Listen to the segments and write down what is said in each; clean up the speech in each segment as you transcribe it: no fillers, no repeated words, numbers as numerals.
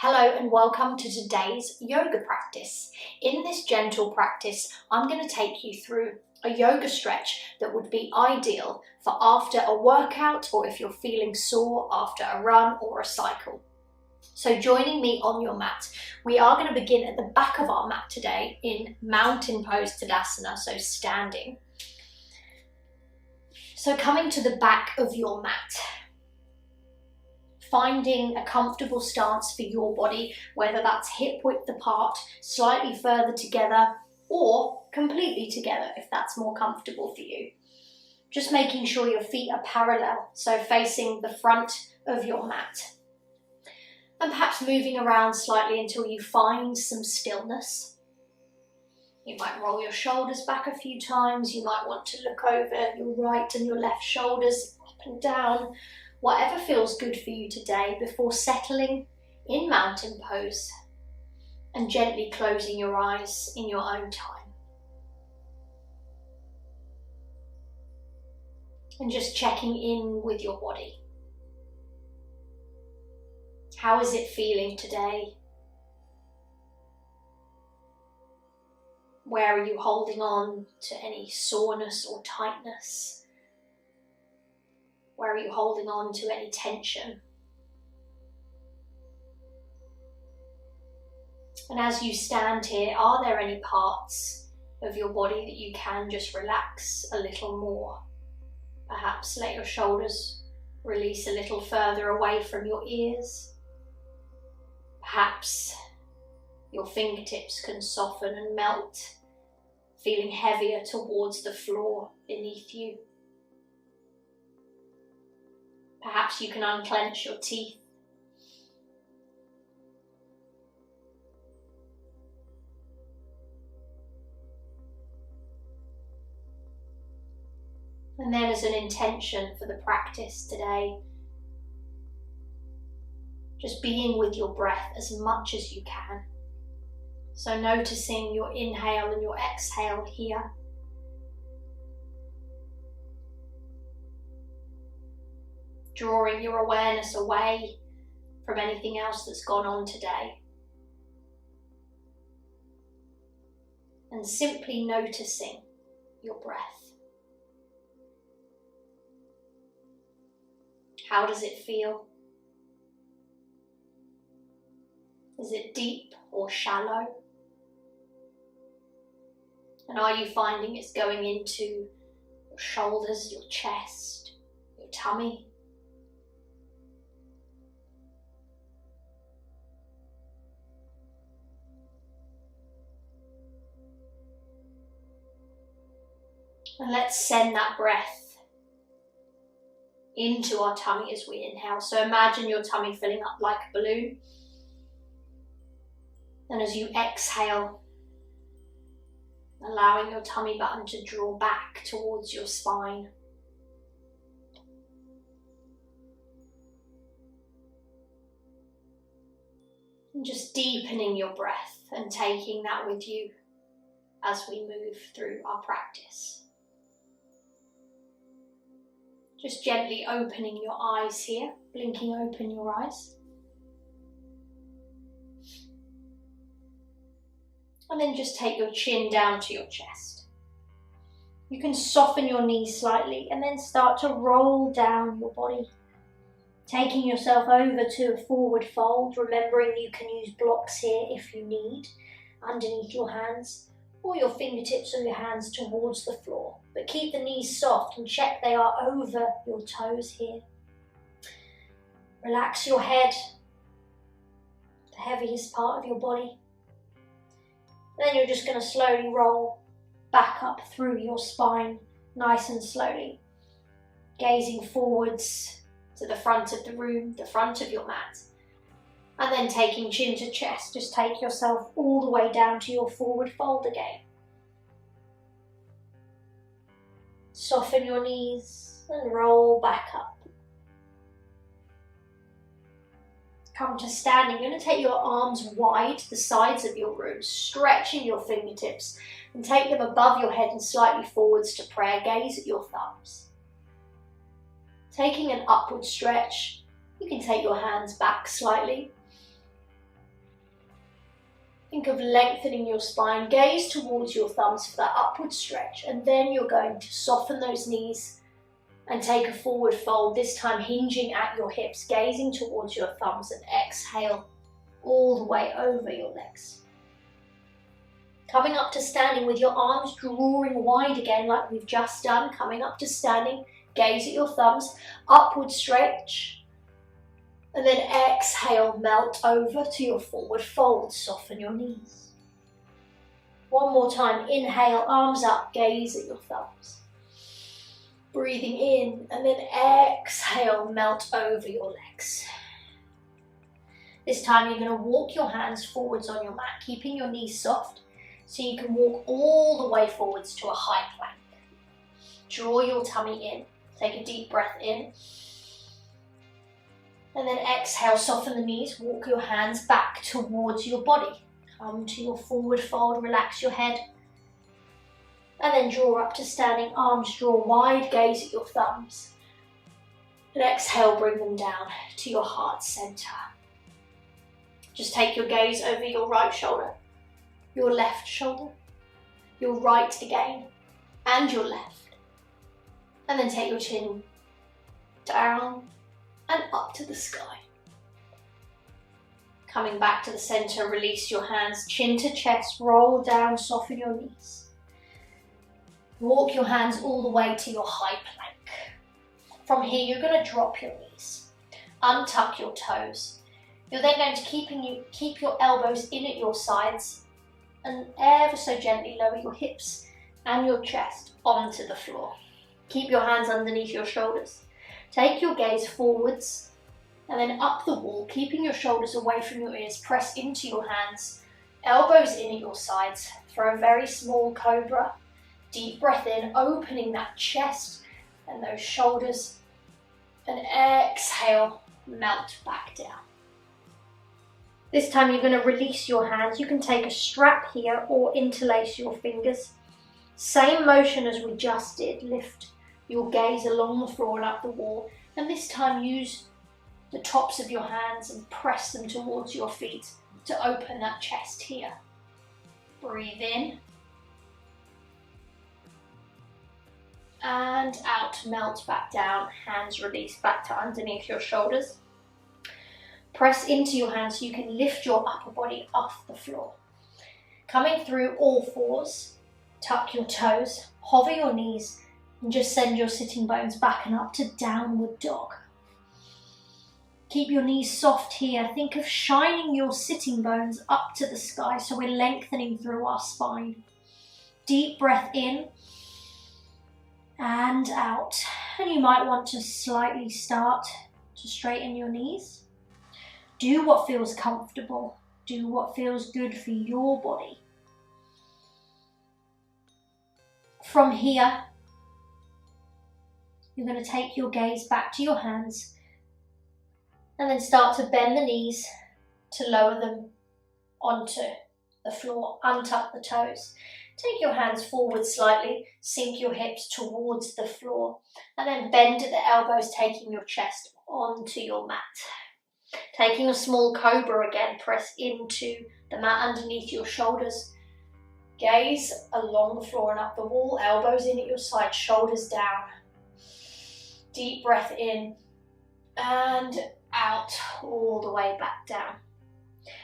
Hello and welcome to today's yoga practice. In this gentle practice, I'm going to take you through a yoga stretch that would be ideal for after a workout or if you're feeling sore after a run or a cycle. So joining me on your mat, we are going to begin at the back of our mat today in mountain pose Tadasana, so standing. So coming to the back of your mat, finding a comfortable stance for your body, whether that's hip width apart, slightly further together, or completely together if that's more comfortable for you. Just making sure your feet are parallel, so facing the front of your mat. And perhaps moving around slightly until you find some stillness. You might roll your shoulders back a few times, you might want to look over your right and your left shoulders up and down, whatever feels good for you today before settling in mountain pose and gently closing your eyes in your own time. And just checking in with your body. How is it feeling today? Where are you holding on to any soreness or tightness? Where are you holding on to any tension? And as you stand here, are there any parts of your body that you can just relax a little more? Perhaps let your shoulders release a little further away from your ears. Perhaps your fingertips can soften and melt, feeling heavier towards the floor beneath you. Perhaps you can unclench your teeth. And then as an intention for the practice today, just being with your breath as much as you can. So noticing your inhale and your exhale here. Drawing your awareness away from anything else that's gone on today. And simply noticing your breath. How does it feel? Is it deep or shallow? And are you finding it's going into your shoulders, your chest, your tummy? And let's send that breath into our tummy as we inhale. So imagine your tummy filling up like a balloon. And as you exhale, allowing your tummy button to draw back towards your spine. And just deepening your breath and taking that with you as we move through our practice. Just gently opening your eyes here, blinking open your eyes. And then just take your chin down to your chest. You can soften your knees slightly and then start to roll down your body. Taking yourself over to a forward fold, remembering you can use blocks here if you need, underneath your hands. Or your fingertips or your hands towards the floor. But keep the knees soft and check they are over your toes here. Relax your head, the heaviest part of your body. Then you're just going to slowly roll back up through your spine, nice and slowly. Gazing forwards to the front of the room, the front of your mat. And then taking chin to chest, just take yourself all the way down to your forward fold again. Soften your knees and roll back up. Come to standing. You're going to take your arms wide to the sides of your room, stretching your fingertips and take them above your head and slightly forwards to prayer. Gaze at your thumbs. Taking an upward stretch, you can take your hands back slightly Think of lengthening your spine, gaze towards your thumbs for that upward stretch, and then you're going to soften those knees and take a forward fold, this time hinging at your hips, gazing towards your thumbs, and exhale all the way over your legs. Coming up to standing with your arms drawing wide again like we've just done, coming up to standing, gaze at your thumbs, upward stretch, and then exhale, melt over to your forward fold, soften your knees. One more time, inhale, arms up, gaze at your thumbs. Breathing in, and then exhale, melt over your legs. This time you're going to walk your hands forwards on your mat, keeping your knees soft, so you can walk all the way forwards to a high plank. Draw your tummy in, take a deep breath in, and then exhale, soften the knees, walk your hands back towards your body. Come to your forward fold, relax your head, and then draw up to standing, arms draw wide, gaze at your thumbs. And exhale, bring them down to your heart center. Just take your gaze over your right shoulder, your left shoulder, your right again, and your left. And then take your chin down and up to the sky. Coming back to the center, release your hands, chin to chest, roll down, soften your knees. Walk your hands all the way to your high plank. From here, you're going to drop your knees, untuck your toes. You're then going to keep your elbows in at your sides and ever so gently lower your hips and your chest onto the floor. Keep your hands underneath your shoulders. Take your gaze forwards and then up the wall, keeping your shoulders away from your ears. Press into your hands, elbows in at your sides for a very small cobra. Deep breath in, opening that chest and those shoulders, and exhale, melt back down. This time you're going to release your hands. You can take a strap here or interlace your fingers. Same motion as we just did. Lift your gaze along the floor and up the wall, and this time use the tops of your hands and press them towards your feet to open that chest here. Breathe in and out, melt back down, hands release back to underneath your shoulders. Press into your hands so you can lift your upper body off the floor. Coming through all fours, tuck your toes, hover your knees, and just send your sitting bones back and up to downward dog. Keep your knees soft here. Think of shining your sitting bones up to the sky so we're lengthening through our spine. Deep breath in and out. And you might want to slightly start to straighten your knees. Do what feels comfortable. Do what feels good for your body. From here, you're going to take your gaze back to your hands and then start to bend the knees to lower them onto the floor. Untuck the toes. Take your hands forward slightly, sink your hips towards the floor, and then bend at the elbows, taking your chest onto your mat. Taking a small cobra again, press into the mat underneath your shoulders. Gaze along the floor and up the wall, elbows in at your side, shoulders down. Deep breath in and out, all the way back down.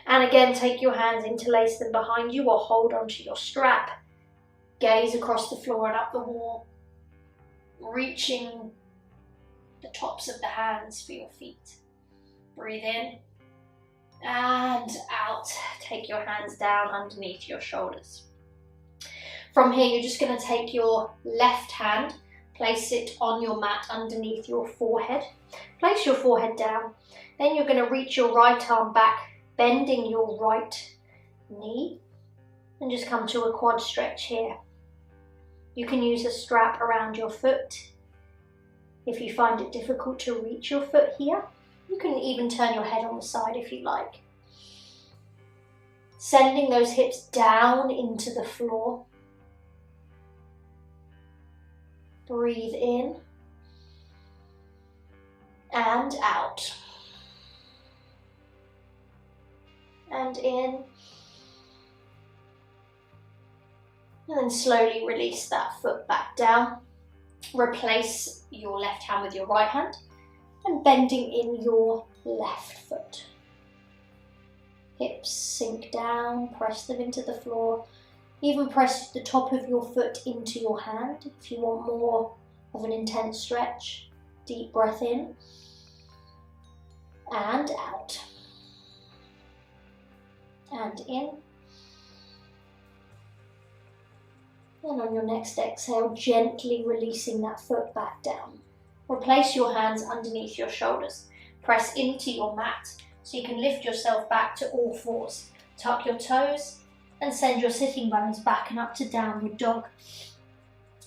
And again, take your hands, interlace them behind you or hold onto your strap. Gaze across the floor and up the wall, reaching the tops of the hands for your feet. Breathe in and out. Take your hands down underneath your shoulders. From here, you're just going to take your left hand, place it on your mat underneath your forehead. Place your forehead down. Then you're going to reach your right arm back, bending your right knee, and just come to a quad stretch here. You can use a strap around your foot. If you find it difficult to reach your foot here, you can even turn your head on the side if you like. Sending those hips down into the floor. Breathe in and out. And in And then slowly release that foot back down. Replace your left hand with your right hand and bending in your left foot. Hips sink down, press them into the floor. Even press the top of your foot into your hand if you want more of an intense stretch. Deep breath in and out. And in. And on your next exhale, gently releasing that foot back down. Replace your hands underneath your shoulders. Press into your mat so you can lift yourself back to all fours. Tuck your toes and send your sitting bones back and up to downward dog.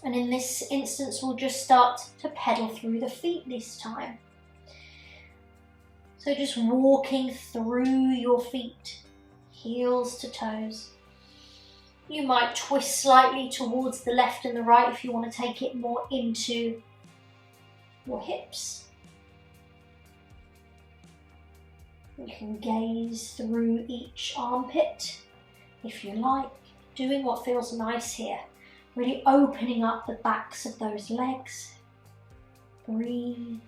And in this instance, we'll just start to pedal through the feet this time. So just walking through your feet, heels to toes. You might twist slightly towards the left and the right if you want to take it more into your hips. You can gaze through each armpit if you like, doing what feels nice here. Really opening up the backs of those legs. Breathe.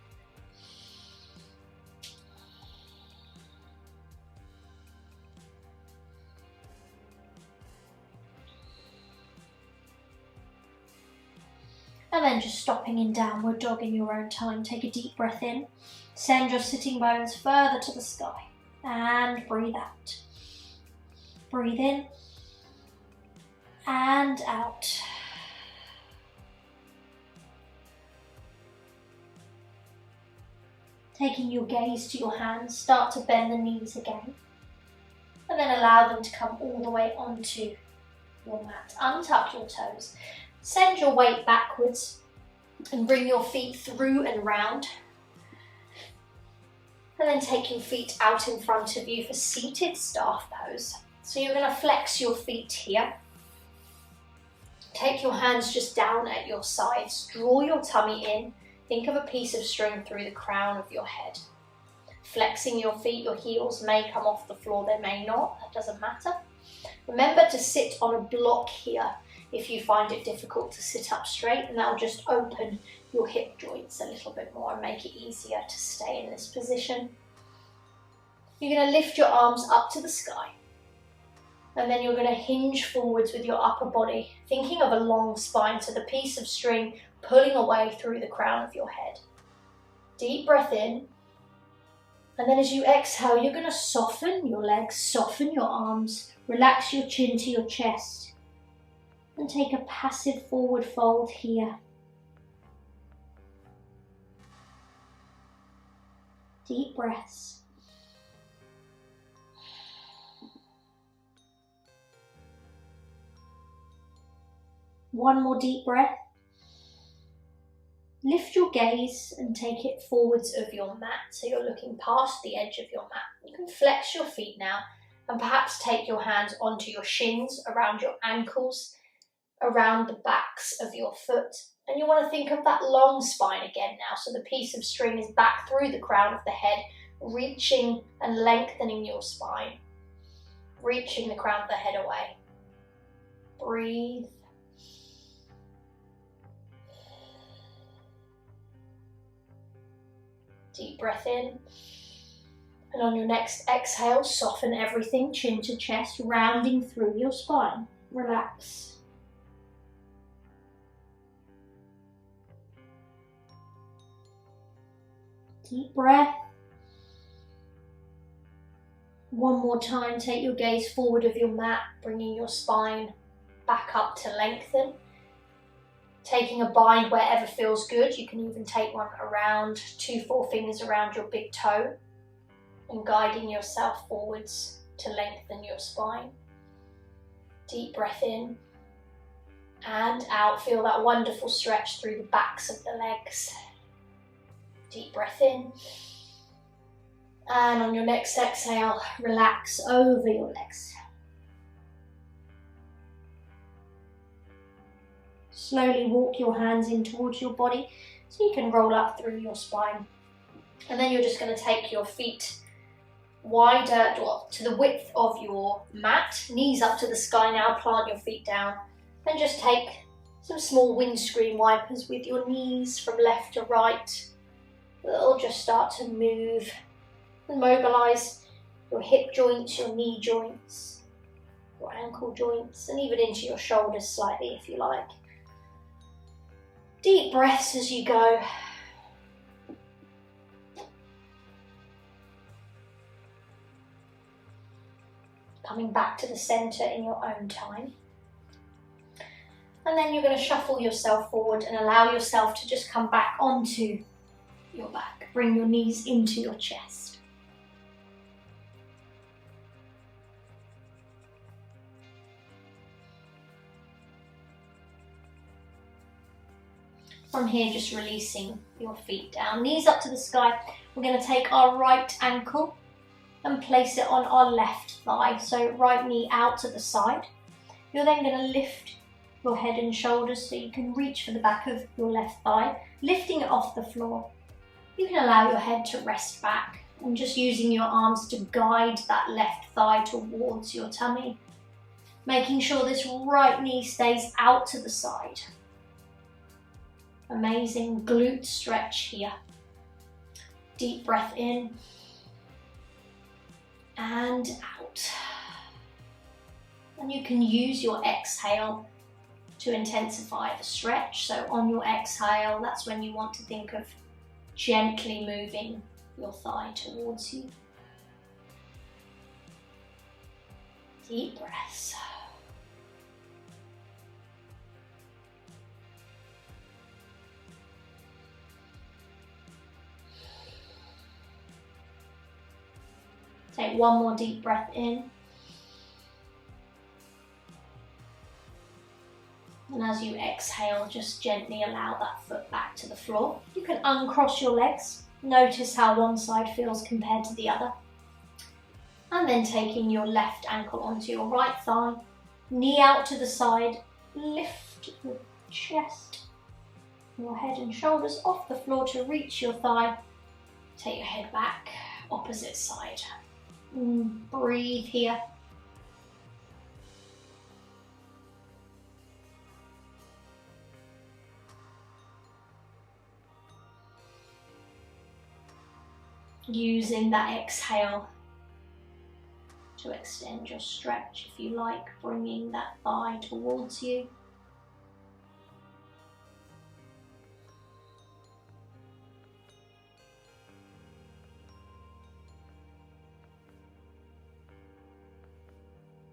And then just stopping in downward dog in your own time. Take a deep breath in. Send your sitting bones further to the sky. And breathe out. Breathe in. And out. Taking your gaze to your hands, start to bend the knees again. And then allow them to come all the way onto your mat. Untuck your toes. Send your weight backwards and bring your feet through and round. And then take your feet out in front of you for seated staff pose. So you're going to flex your feet here. Take your hands just down at your sides. Draw your tummy in. Think of a piece of string through the crown of your head. Flexing your feet, your heels may come off the floor, they may not, that doesn't matter. Remember to sit on a block here if you find it difficult to sit up straight, and that'll just open your hip joints a little bit more and make it easier to stay in this position. You're going to lift your arms up to the sky, and then you're going to hinge forwards with your upper body, thinking of a long spine, so the piece of string pulling away through the crown of your head. Deep breath in, and then as you exhale, you're going to soften your legs, soften your arms, relax your chin to your chest, and take a passive forward fold here. Deep breaths. One more deep breath. Lift your gaze and take it forwards of your mat, so you're looking past the edge of your mat. You can flex your feet now and perhaps take your hands onto your shins, around your ankles, around the backs of your foot. And you want to think of that long spine again now, so the piece of string is back through the crown of the head, reaching and lengthening your spine, reaching the crown of the head away. Breathe. Deep breath in, and on your next exhale, soften everything, chin to chest, rounding through your spine. Relax. Deep breath. One more time, take your gaze forward of your mat, bringing your spine back up to lengthen. Taking a bind wherever feels good. You can even take one around, 2 forefingers around your big toe, and guiding yourself forwards to lengthen your spine. Deep breath in and out. Feel that wonderful stretch through the backs of the legs. Deep breath in. And on your next exhale, relax over your legs. Slowly walk your hands in towards your body so you can roll up through your spine. And then you're just going to take your feet wider, to the width of your mat, knees up to the sky now, plant your feet down And just take some small windscreen wipers with your knees from left to right. They'll just start to move and mobilise your hip joints, your knee joints, your ankle joints, and even into your shoulders slightly if you like. Deep breaths as you go. Coming back to the centre in your own time. And then you're going to shuffle yourself forward and allow yourself to just come back onto your back. Bring your knees into your chest. From here, just releasing your feet down. Knees up to the sky. We're going to take our right ankle and place it on our left thigh. So right knee out to the side. You're then going to lift your head and shoulders so you can reach for the back of your left thigh, lifting it off the floor. You can allow your head to rest back and just using your arms to guide that left thigh towards your tummy, making sure this right knee stays out to the side. Amazing glute stretch here. Deep breath in and out. And you can use your exhale to intensify the stretch. So on your exhale, that's when you want to think of gently moving your thigh towards you. Deep breaths. Take one more deep breath in. And as you exhale, just gently allow that foot back to the floor. You can uncross your legs. Notice how one side feels compared to the other. And then taking your left ankle onto your right thigh, knee out to the side, lift your chest, your head and shoulders off the floor to reach your thigh. Take your head back, opposite side. Breathe here. Using that exhale to extend your stretch if you like, bringing that thigh towards you.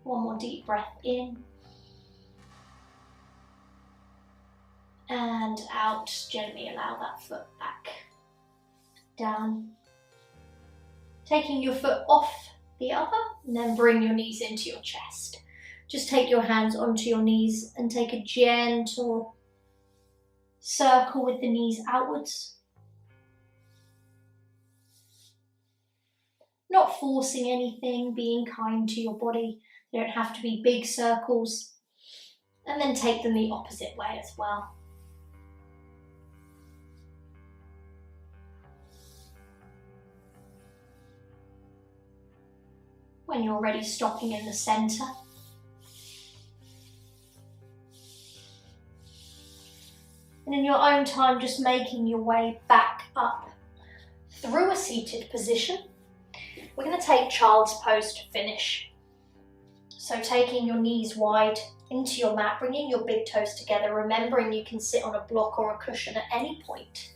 One more deep breath in and out. Gently allow that foot back down. Taking your foot off the other and then bring your knees into your chest. Just take your hands onto your knees and take a gentle circle with the knees outwards. Not forcing anything, being kind to your body. They don't have to be big circles. And then take them the opposite way as well. When you're ready, stopping in the centre. And in your own time, just making your way back up through a seated position. We're going to take child's pose to finish. So taking your knees wide into your mat, bringing your big toes together, remembering you can sit on a block or a cushion at any point.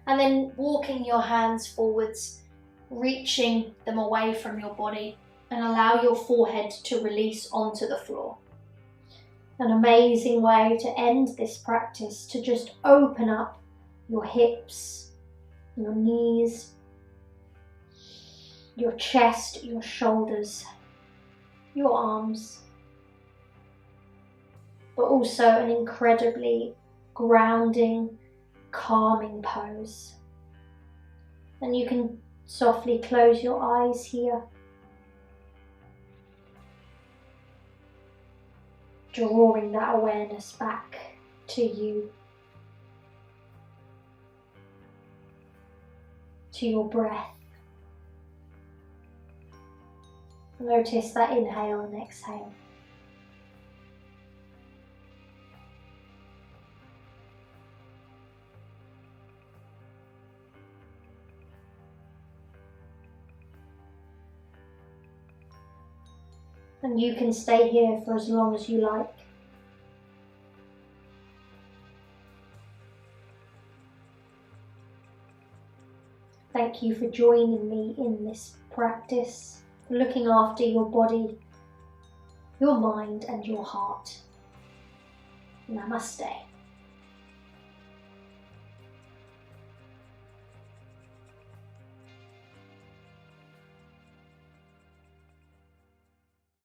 And then walking your hands forwards, reaching them away from your body, and allow your forehead to release onto the floor. An amazing way to end this practice, to just open up your hips, your knees, your chest, your shoulders, your arms, but also an incredibly grounding, calming pose. And you can softly close your eyes here, drawing that awareness back to you, to your breath. Notice that inhale and exhale. And you can stay here for as long as you like. Thank you for joining me in this practice, looking after your body, your mind and your heart. Namaste.